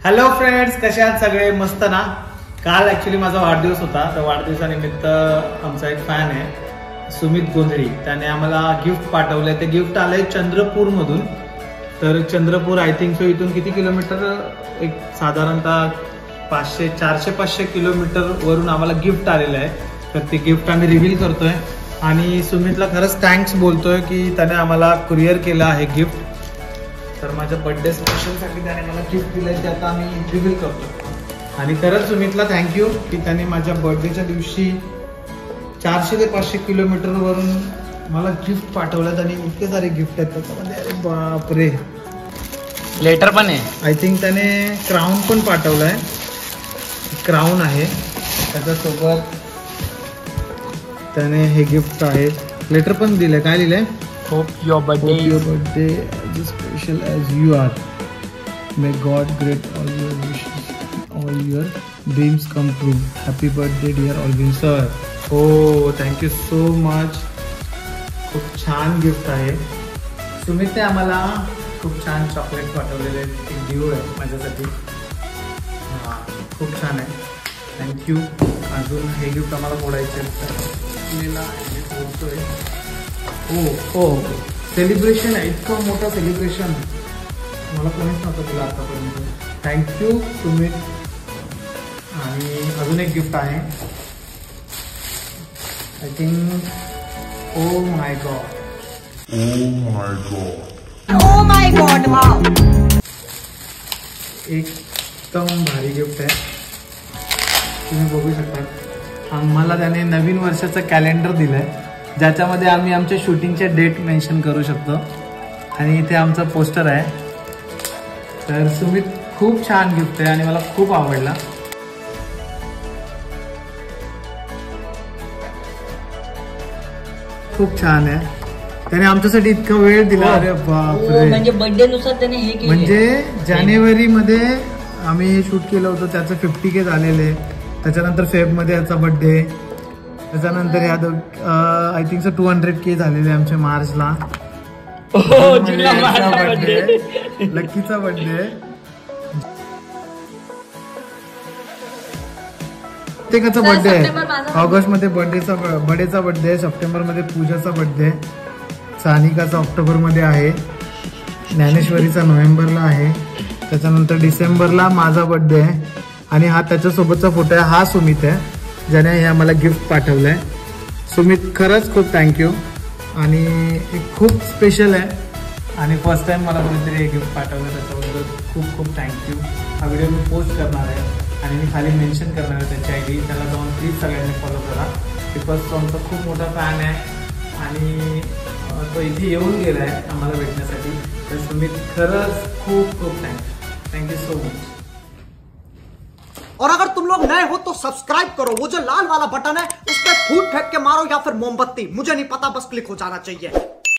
Hello friends, कसे आहात सगळे? मस्त ना? काल ऍक्च्युली माझा वाढदिवस होता, तर वाढदिवसानिमित्त आमचा एक फॅन आहे सुमित गोंधळी, त्याने आम्हाला गिफ्ट पाठवलंय. ते गिफ्ट आलंय चंद्रपूर मधून. तर चंद्रपूर आय थिंक सो इथून किती किलोमीटर, एक साधारणतः 400-500 किलोमीटर वरून आम्हाला गिफ्ट आलेलं आहे. तर ते गिफ्ट आम्ही रिव्हील करतोय आणि सुमितला खरंच थँक्स बोलतोय की त्याने आम्हाला कुरिअर केलं आहे गिफ्ट. तर माझ्या बर्थडे स्पेशलसाठी त्याने मला गिफ्ट दिलंय, ते आता आम्ही रिव्हील करतो. आणि खरंच सुमितला थँक्यू की त्याने माझ्या बर्थडेच्या दिवशी 400 ते 500 किलोमीटरवरून मला गिफ्ट पाठवलं. आणि इतके सारे गिफ्ट आहेत त्याच्यामध्ये. अरे बापरे, लेटर पण आहे. आय थिंक त्याने क्राऊन पण पाठवलाय. क्राऊन आहे त्याच्यासोबत. त्याने हे गिफ्ट आहे, लेटर पण दिलंय. काय लिहिलंय? Hope your birthday as special as you are. May God grant all your wishes, all your dreams come true. Happy birthday dear Alvin sir. Oh, thank you so much. खूप छान gift आहे. सुमितने आम्हाला खूप छान चॉकलेट पाठवलेले. एक give आहे माझ्यासाठी. हां, खूप छान आहे. थँक्यू. अजून हे गिफ्ट आम्हाला फोडायचे हो. सेलिब्रेशन आहे, इतकं मोठं सेलिब्रेशन मला कोणीच नव्हतं केलं आतापर्यंत. थँक्यू सुमित. आणि अजून एक गिफ्ट आहे I think. Oh my God. एकदम भारी गिफ्ट आहे, तुम्ही बघू शकता. आम्हाला त्याने नवीन वर्षाचं कॅलेंडर दिलंय, ज्याच्यामध्ये आम्ही आमच्या शूटिंगचे डेट मेन्शन करू शकतो. आणि इथे आमचा पोस्टर आहे. तर सुमित खूप छान गिफ्ट आहे आणि मला खूप आवडला. खूप छान आहे. त्याने आमच्यासाठी इतका वेळ दिला. अरे बापरे, म्हणजे बर्थडे नुसार त्याने हे केलं. म्हणजे जानेवारी मध्ये आम्ही हे शूट केलं होतं, त्याचं 50K झालेले. त्याच्यानंतर फेबमध्ये याचा बर्थडे. त्याच्यानंतर या आय थिंक 200K झालेले आमच्या मार्चला. लक्कीचा बर्थडे. प्रत्येकाचा बर्थडे आहे. ऑगस्ट मध्ये बर्थडेचा बर्थडे, सप्टेंबर मध्ये पूजाचा बर्थडे, सानिकाचा ऑक्टोबर मध्ये आहे, ज्ञानेश्वरीचा नोव्हेंबरला आहे, त्याच्यानंतर डिसेंबरला माझा बर्थडे आहे. आणि हा त्याच्यासोबतचा फोटो आहे. हा सुमित आहे ज्याने हे आम्हाला गिफ्ट पाठवलंय. सुमित खरंच खूप थँक्यू. आणि हे खूप स्पेशल आहे आणि फर्स्ट टाइम मला कोणीतरी हे गिफ्ट पाठवलं, त्याच्याबद्दल खूप खूप थँक्यू. हा व्हिडिओ मी पोस्ट करणार आहे आणि मी खाली मेन्शन करणार आहे त्याची ID. त्याला जाऊन प्लीज सगळ्यांनी फॉलो करा. बिकॉज तो आमचा खूप मोठा फॅन आहे आणि तो इथे येऊन गेला आहे आम्हाला भेटण्यासाठी. तर सुमित खरंच खूप खूप थँक्यू सो मच. और अगर तुम लोग नए हो तो सब्सक्राइब करो. वो जो लाल वाला बटन है उस पर फूट फेंक के मारो या फिर मोमबत्ती, मुझे नहीं पता, बस क्लिक हो जाना चाहिए.